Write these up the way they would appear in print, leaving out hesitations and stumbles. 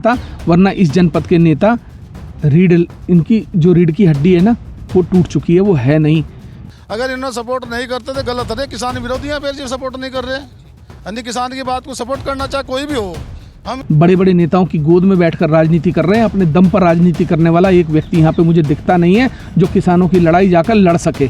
था, वरना इस जनपद के नेता इनकी जो रीढ़ की हड्डी है ना वो टूट चुकी है, वो है नहीं। अगर इन्होंने सपोर्ट नहीं करते तो गलत है, किसान विरोधी हैं फिर जो सपोर्ट नहीं कर रहे। अन्य किसान की बात को सपोर्ट करना चाहे कोई भी हो। हम बड़े बड़े नेताओं की गोद में बैठकर राजनीति कर रहे हैं, अपने दम पर राजनीति करने वाला एक व्यक्ति यहाँ पे मुझे दिखता नहीं है जो किसानों की लड़ाई जाकर लड़ सके।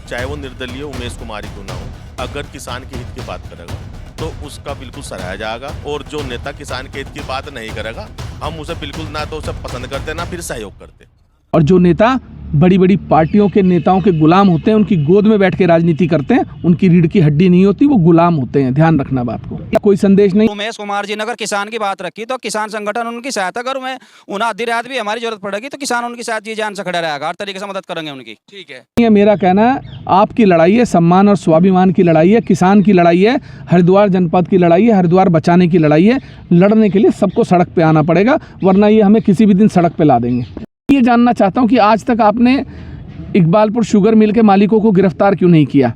चाहे वो निर्दलीय उमेश कुमार क्यों ना हो, अगर किसान के हित की बात करेगा तो उसका बिल्कुल सराहा जाएगा, और जो नेता किसान के हित की बात नहीं करेगा हम उसे बिल्कुल ना तो उसे पसंद करते ना फिर सहयोग करते। और जो नेता बड़ी बड़ी पार्टियों के नेताओं के गुलाम होते हैं, उनकी गोद में बैठ के राजनीति करते हैं, उनकी रीढ़ की हड्डी नहीं होती, वो गुलाम होते हैं। ध्यान रखना बात को। कोई संदेश नहीं। उमेश कुमार जी ने अगर किसान की बात रखी तो किसान संगठन उनकी सहायता करूँ मैं, उन्हें आधी रात भी हमारी जरूरत पड़ेगी तो किसान उनके साथ जी जान से खड़ा रहेगा, हर तरीके से मदद करेंगे उनकी। ठीक है, ये मेरा कहना है, आपकी लड़ाई है, सम्मान और स्वाभिमान की लड़ाई है, किसान की लड़ाई है, हरिद्वार जनपद की लड़ाई है, हरिद्वार बचाने की लड़ाई है। लड़ने के लिए सबको सड़क पे आना पड़ेगा, वरना ये हमें किसी भी दिन सड़क पे ला देंगे। ये जानना चाहता हूँ कि आज तक आपने इकबालपुर शुगर मिल के मालिकों को गिरफ्तार क्यों नहीं किया?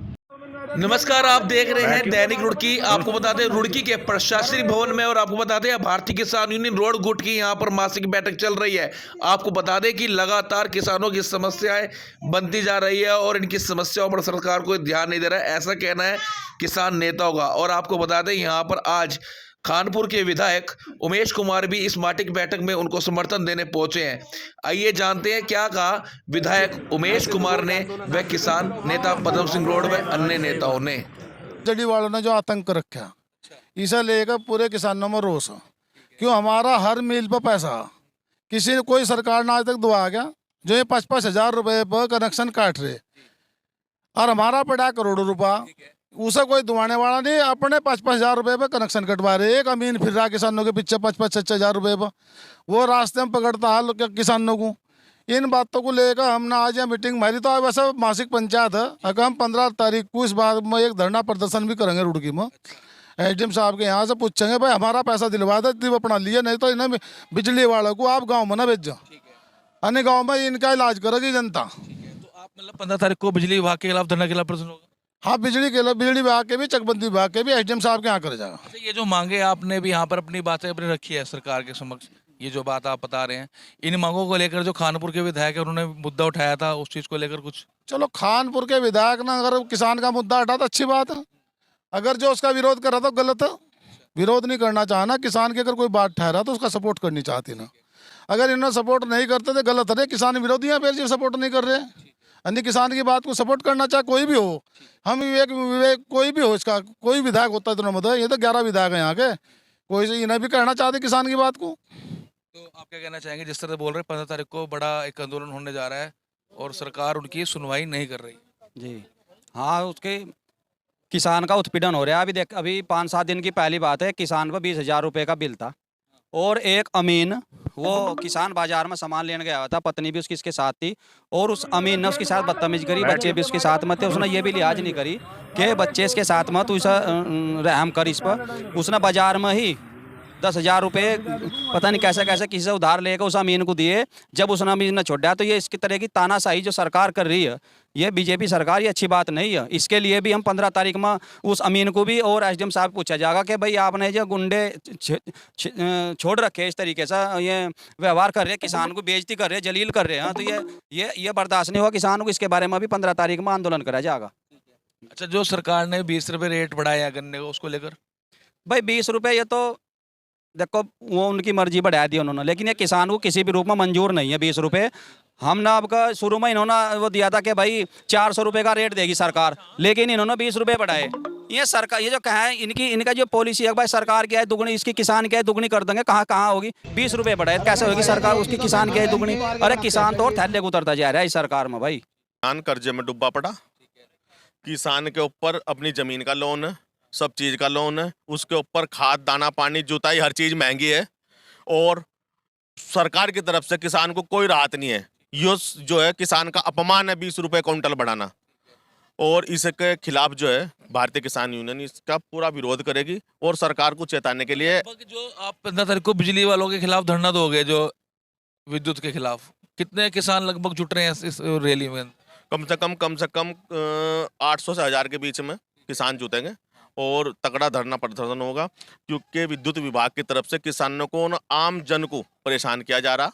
नमस्कार, आप देख रहे हैं दैनिक रुड़की। आपको बता दें रुड़की के प्रशासनिक भवन में, और आपको बता दें भारतीय किसान यूनियन रोड गुट की यहां पर मासिक बैठक चल रही है। आपको बता दें कि लगातार किसानों की समस्याएं बनती जा रही है और इनकी समस्याओं पर सरकार कोई ध्यान नहीं दे रहा है, ऐसा कहना है किसान नेताओं का। और आपको बता दें यहाँ पर आज खानपुर के विधायक उमेश कुमार भी इस मासिक बैठक में उनको समर्थन देने पहुंचे हैं। आइए जानते हैं क्या कहा विधायक उमेश कुमार ने व किसान नेता पद्म सिंह रोड व अन्य नेताओं ने। जड़ी वालों ने जो आतंक रखा, इसे लेकर पूरे किसानों में रोष है। क्यों हमारा हर मिल पर पैसा किसी ने कोई सरकार ने आज तक दुआ गया, जो ये 5,000 रुपये पर कनेक्शन काट रहे, और हमारा पड़ा करोड़ों रुपया, उसे कोई दुआने वाला नहीं। अपने 5,000 रुपये पे कनेक्शन कटवा रहे। एक अमीन फिर रहा किसानों के पीछे 5,000 रुपये पर, वो रास्ते में पकड़ता है किसानों को। इन बातों को लेकर हमने आज यहाँ मीटिंग मारी। तो वैसे मासिक पंचायत है, अगर हम 15 तारीख को इस बात में एक धरना प्रदर्शन भी करेंगे रुड़की में। एसडीएम साहब के यहाँ से पूछेंगे, भाई हमारा पैसा दिलवा दे, दिल अपना लिए, नहीं तो इन्हें बिजली वालों को आप गाँव में ना भेज जाओ, अन्य गाँव में इनका इलाज करेगी जनता। तो आप मतलब 15 तारीख को बिजली विभाग के खिलाफ धरना के खिलाफ प्रदर्शन होगा? हाँ, बिजली विभाग के भी, चकबंदी विभाग के भी, एसडीएम साहब के यहाँ करे जाएगा। अच्छा, ये जो मांगे आपने भी यहाँ पर अपनी बातें अपनी रखी है सरकार के समक्ष, ये जो बात आप बता रहे हैं, इन मांगों को लेकर जो खानपुर के विधायक है उन्होंने मुद्दा उठाया था, उस चीज को लेकर कुछ? चलो, खानपुर के विधायक ने अगर किसान का मुद्दा हटा तो अच्छी बात है, अगर जो उसका विरोध कर रहा था गलत है। विरोध नहीं करना चाहना, किसान की अगर कोई बात ठहरा तो उसका सपोर्ट करनी चाहती ना। अगर इन्होंने सपोर्ट नहीं करते तो गलत है, किसान विरोधी हैं फिर जो सपोर्ट नहीं कर रहे। अन्य किसान की बात को सपोर्ट करना चाहे कोई भी हो, हम विवेक कोई भी हो, इसका कोई विधायक होता है तो मतलब ये तो 11 विधायक हैं यहाँ के, कोई से इन्हें भी कहना चाहते किसान की बात को। तो आप क्या कहना चाहेंगे, जिस तरह बोल रहे हैं 15 तारीख को बड़ा एक आंदोलन होने जा रहा है और सरकार उनकी सुनवाई नहीं कर रही? जी हाँ, उसके किसान का उत्पीड़न हो रहा है। अभी देख, अभी 5-7 दिन की पहली बात है, किसान पर 20,000 रुपये का बिल था, और एक अमीन वो किसान बाजार में सामान लेने गया हुआ था, पत्नी भी उसकी इसके साथ थी, और उस अमीन ने उसके साथ बदतमीज करी, बच्चे भी उसके साथ में थे। उसने ये भी लिहाज नहीं करी कि बच्चे इसके साथ में, तो इसे रहम कर इस पर। उसने बाजार में ही 10,000 रुपये पता नहीं कैसे कैसे किसी से उधार लेकर उस अमीन को दिए। जब उस अमीन ने छोड़ा, तो ये इसकी तरह की तानाशाही जो सरकार कर रही है, ये बीजेपी सरकार, ये अच्छी बात नहीं है। इसके लिए भी हम 15 तारीख में उस अमीन को भी और एसडीएम साहब पूछा जाएगा कि भाई आपने जो गुंडे छोड़ रखे इस तरीके से ये व्यवहार कर रहे हैं, किसान को बेइज्जती कर रहे हैं, जलील कर रहे हैं, तो ये बर्दाश्त नहीं होगा किसान को। इसके बारे में भी 15 तारीख में आंदोलन करा जाएगा। अच्छा, जो सरकार ने 20 रुपये रेट बढ़ाया गन्ने को, उसको लेकर? भाई 20 रुपये, ये तो देखो वो उनकी मर्जी बढ़ा दी उन्होंने, लेकिन ये किसान को किसी भी रूप में मंजूर नहीं है 20 रुपये। हमने आपका शुरू में इन्होंने वो दिया था कि भाई 400 रुपये का रेट देगी सरकार, लेकिन इन्होंने 20 रुपये बढ़ाए। ये सरकार, ये जो कहा है इनका जो पॉलिसी है, भाई सरकार क्या है दुगनी, इसकी किसान क्या है दुगनी कर देंगे, कहाँ होगी? 20 रुपये बढ़ाए कैसे होगी सरकार, उसकी किसान क्या है दुगनी? अरे किसान तो और थैले को उतरता जा रहा है इस सरकार में। भाई किसान कर्जे में डूबा पड़ा, किसान के ऊपर अपनी जमीन का लोन है, सब चीज का लोन है, उसके ऊपर खाद, दाना, पानी, जुताई, हर चीज महंगी है, और सरकार की तरफ से किसान को कोई राहत नहीं है। ये जो है किसान का अपमान है 20 रुपये क्विंटल बढ़ाना, और इसके खिलाफ जो है भारतीय किसान यूनियन इसका पूरा विरोध करेगी, और सरकार को चेताने के लिए। जो आप 15 तारीख को बिजली वालों के खिलाफ धरना दोगे, जो विद्युत के खिलाफ, कितने किसान लगभग जुट रहे हैं इस रैली में? कम से कम 800 से 1000 के बीच में किसान जुटेंगे, और तगड़ा धरना प्रदर्शन होगा, क्योंकि विद्युत विभाग की तरफ से किसानों को और आम जन को परेशान किया जा रहा,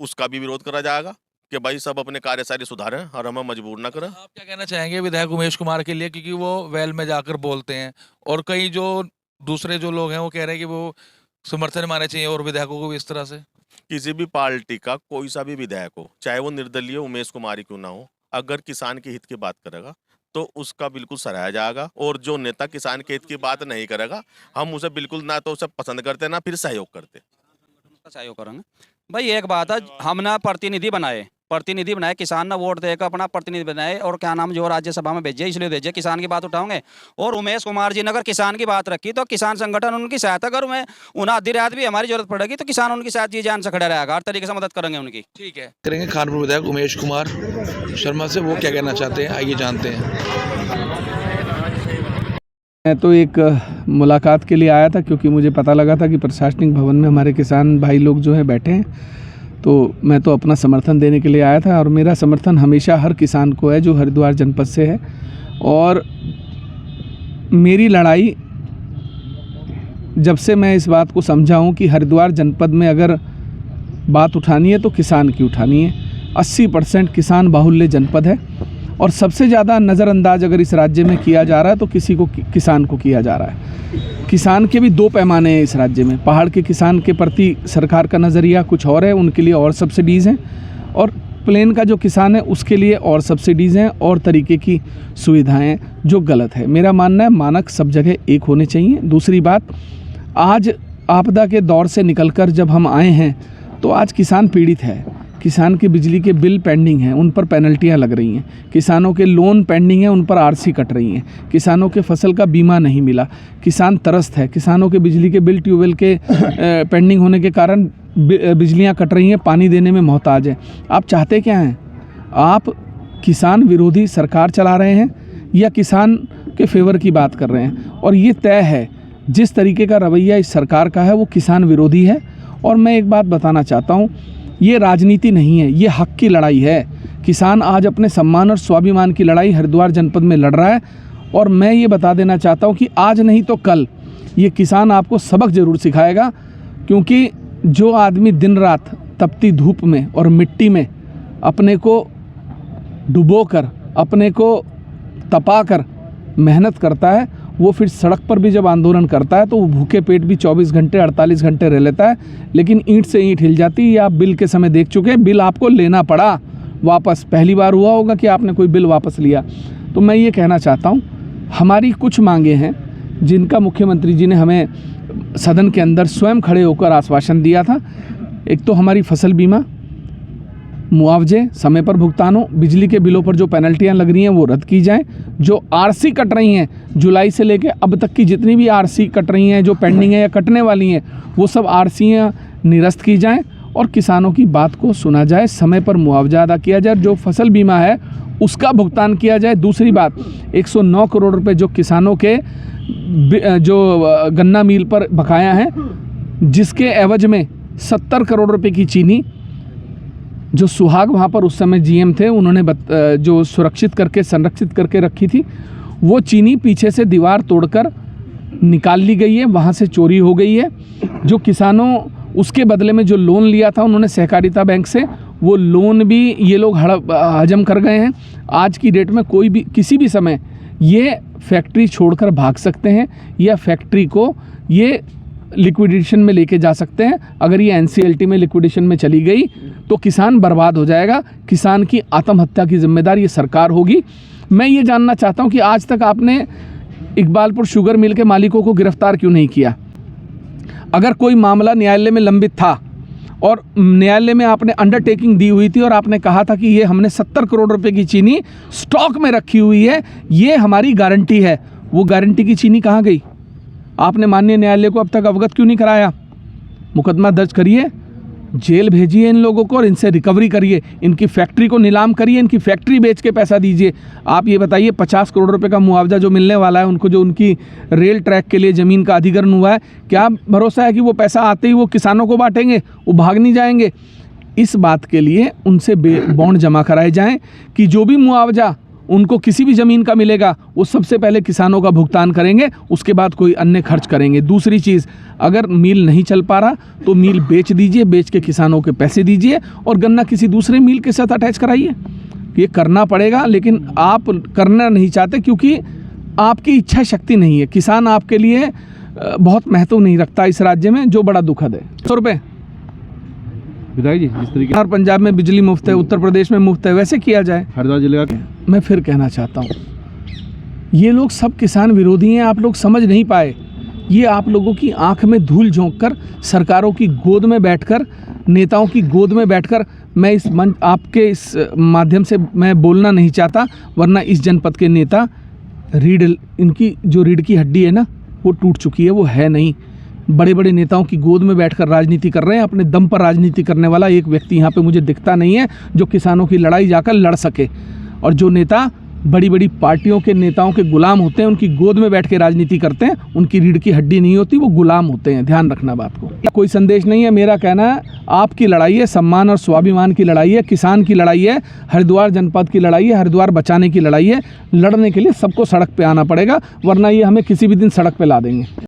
उसका भी विरोध करा जाएगा कि भाई सब अपने कार्यशैली सुधारें और हमें मजबूर ना करें। आप क्या कहना चाहेंगे विधायक उमेश कुमार के लिए, क्योंकि वो वेल में जाकर बोलते हैं और कई जो दूसरे जो लोग हैं वो कह रहे हैं कि वो समर्थन माने चाहिए और विधायकों को भी इस तरह से? किसी भी पार्टी का कोई सा भी विधायक हो, चाहे वो निर्दलीय उमेश कुमार ही क्यों ना हो, अगर किसान के हित की बात करेगा तो उसका बिल्कुल सराहा जाएगा, और जो नेता किसान के हित की बात नहीं करेगा हम उसे बिल्कुल ना तो उसे पसंद करते ना फिर सहयोग करते। सहयोग करेंगे भाई। एक बात है, हम ना प्रतिनिधि बनाए, किसान ना वोट देकर अपना प्रतिनिधि बनाए और क्या नाम जो राज्यसभा में भेजे, इसलिए भेजे किसान की बात उठाओगे। और उमेश कुमार जी ने अगर किसान की बात रखी तो किसान संगठन उनकी सहायता कर, उन्हें आधी रात भी हमारी जरूरत पड़ेगी तो किसान उनकी साथ जी जान से खड़ा रहेगा, हर तरीके से मदद करेंगे उनकी। ठीक है, करेंगे खानपुर विधायक उमेश कुमार शर्मा से, वो क्या कहना चाहते हैं आइए जानते हैं। मैं तो एक मुलाकात के लिए आया था, क्योंकि मुझे पता लगा था कि प्रशासनिक भवन में हमारे किसान भाई लोग जो हैं बैठे हैं, तो मैं तो अपना समर्थन देने के लिए आया था। और मेरा समर्थन हमेशा हर किसान को है जो हरिद्वार जनपद से है। और मेरी लड़ाई जब से मैं इस बात को समझा हूँ कि हरिद्वार जनपद में अगर बात उठानी है तो किसान की उठानी है। 80% किसान बाहुल्य जनपद है और सबसे ज़्यादा नज़रअंदाज अगर इस राज्य में किया जा रहा है तो किसान को किया जा रहा है। किसान के भी दो पैमाने हैं इस राज्य में। पहाड़ के किसान के प्रति सरकार का नज़रिया कुछ और है, उनके लिए और सब्सिडीज़ हैं, और प्लेन का जो किसान है उसके लिए और सब्सिडीज़ हैं और तरीके की सुविधाएं हैं, जो गलत है। मेरा मानना है मानक सब जगह एक होने चाहिए। दूसरी बात, आज आपदा के दौर से निकलकर जब हम आए हैं तो आज किसान पीड़ित है। किसान के बिजली के बिल पेंडिंग हैं, उन पर पेनल्टियां लग रही हैं। किसानों के लोन पेंडिंग हैं, उन पर आरसी कट रही हैं। किसानों के फसल का बीमा नहीं मिला, किसान त्रस्त है। किसानों के बिजली के बिल ट्यूबवेल के पेंडिंग होने के कारण बिजलियां कट रही हैं, पानी देने में मोहताज है। आप चाहते क्या हैं? आप किसान विरोधी सरकार चला रहे हैं या किसान के फेवर की बात कर रहे हैं? और ये तय है, जिस तरीके का रवैया इस सरकार का है वो किसान विरोधी है। और मैं एक बात बताना चाहता हूँ, ये राजनीति नहीं है, ये हक की लड़ाई है। किसान आज अपने सम्मान और स्वाभिमान की लड़ाई हरिद्वार जनपद में लड़ रहा है। और मैं ये बता देना चाहता हूँ कि आज नहीं तो कल ये किसान आपको सबक ज़रूर सिखाएगा, क्योंकि जो आदमी दिन रात तपती धूप में और मिट्टी में अपने को डुबोकर, अपने को तपाकर मेहनत करता है, वो फिर सड़क पर भी जब आंदोलन करता है तो वो भूखे पेट भी 24 घंटे 48 घंटे रह लेता है, लेकिन ईंट से ईंट हिल जाती है। ये आप बिल के समय देख चुके हैं, बिल आपको लेना पड़ा वापस। पहली बार हुआ होगा कि आपने कोई बिल वापस लिया। तो मैं ये कहना चाहता हूँ, हमारी कुछ मांगे हैं जिनका मुख्यमंत्री जी ने हमें सदन के अंदर स्वयं खड़े होकर आश्वासन दिया था। एक तो हमारी फसल बीमा, मुआवजे समय पर भुगतान हो, बिजली के बिलों पर जो पेनल्टियां लग रही हैं वो रद्द की जाएं, जो आरसी कट रही हैं जुलाई से लेकर अब तक की जितनी भी आरसी कट रही हैं, जो पेंडिंग है या कटने वाली हैं, वो सब आरसीयां निरस्त की जाएं और किसानों की बात को सुना जाए, समय पर मुआवजा अदा किया जाए, जो फसल बीमा है उसका भुगतान किया जाए। दूसरी बात, 109 करोड़ रुपये जो किसानों के जो गन्ना मिल पर बकाया हैं, जिसके एवज में 70 करोड़ रुपये की चीनी जो सुहाग वहाँ पर उस समय जीएम थे उन्होंने जो सुरक्षित करके संरक्षित करके रखी थी, वो चीनी पीछे से दीवार तोड़कर निकाल ली गई है, वहाँ से चोरी हो गई है। जो किसानों उसके बदले में जो लोन लिया था उन्होंने सहकारिता बैंक से, वो लोन भी ये लोग हजम कर गए हैं। आज की डेट में कोई भी किसी भी समय ये फैक्ट्री छोड़कर भाग सकते हैं या फैक्ट्री को ये लिक्विडेशन में लेके जा सकते हैं। अगर ये एनसीएलटी में लिक्विडेशन में चली गई तो किसान बर्बाद हो जाएगा। किसान की आत्महत्या की जिम्मेदारी ये सरकार होगी। मैं ये जानना चाहता हूँ कि आज तक आपने इकबालपुर शुगर मिल के मालिकों को गिरफ्तार क्यों नहीं किया? अगर कोई मामला न्यायालय में लंबित था और न्यायालय में आपने अंडरटेकिंग दी हुई थी और आपने कहा था कि ये हमने 70 करोड़ रुपए की चीनी स्टॉक में रखी हुई है, ये हमारी गारंटी है, वो गारंटी की चीनी कहाँ गई? आपने माननीय न्यायालय को अब तक अवगत क्यों नहीं कराया? मुकदमा दर्ज करिए, जेल भेजिए इन लोगों को और इनसे रिकवरी करिए, इनकी फैक्ट्री को नीलाम करिए, इनकी फैक्ट्री बेच के पैसा दीजिए। आप ये बताइए 50 करोड़ रुपए का मुआवजा जो मिलने वाला है उनको, जो उनकी रेल ट्रैक के लिए ज़मीन का अधिग्रहण हुआ है, क्या भरोसा है कि वो पैसा आते ही वो किसानों को बांटेंगे, वो भाग नहीं जाएंगे? इस बात के लिए उनसे बॉन्ड जमा कराए जाएं कि जो भी मुआवजा उनको किसी भी ज़मीन का मिलेगा वो सबसे पहले किसानों का भुगतान करेंगे, उसके बाद कोई अन्य खर्च करेंगे। दूसरी चीज़, अगर मिल नहीं चल पा रहा तो मिल बेच दीजिए, बेच के किसानों के पैसे दीजिए और गन्ना किसी दूसरे मिल के साथ अटैच कराइए। ये करना पड़ेगा, लेकिन आप करना नहीं चाहते क्योंकि आपकी इच्छा शक्ति नहीं है। किसान आपके लिए बहुत महत्व नहीं रखता इस राज्य में, जो बड़ा दुखद है। 100 रुपये विधायक जी, जिस तरीके और पंजाब में बिजली मुफ्त है, उत्तर प्रदेश में मुफ्त है, वैसे किया जाए। हरिद्वार जिले का मैं फिर कहना चाहता हूँ, ये लोग सब किसान विरोधी हैं, आप लोग समझ नहीं पाए। ये आप लोगों की आंख में धूल झोंककर, सरकारों की गोद में बैठकर, नेताओं की गोद में बैठकर, मैं इस मंच आपके इस माध्यम से मैं बोलना नहीं चाहता, वरना इस जनपद के नेता इनकी जो रीढ़ की हड्डी है ना वो टूट चुकी है, वो है नहीं। बड़े बड़े नेताओं की गोद में बैठकर राजनीति कर रहे हैं। अपने दम पर राजनीति करने वाला एक व्यक्ति यहाँ पे मुझे दिखता नहीं है जो किसानों की लड़ाई जाकर लड़ सके। और जो नेता बड़ी बड़ी पार्टियों के नेताओं के गुलाम होते हैं, उनकी गोद में बैठ के राजनीति करते हैं, उनकी रीढ़ की हड्डी नहीं होती, वो गुलाम होते हैं। ध्यान रखना बात को। कोई संदेश नहीं है, मेरा कहना है आपकी लड़ाई है, सम्मान और स्वाभिमान की लड़ाई है, किसान की लड़ाई है, हरिद्वार जनपद की लड़ाई है, हरिद्वार बचाने की लड़ाई है। लड़ने के लिए सबको सड़क पे आना पड़ेगा, वरना ये हमें किसी भी दिन सड़क पे ला देंगे।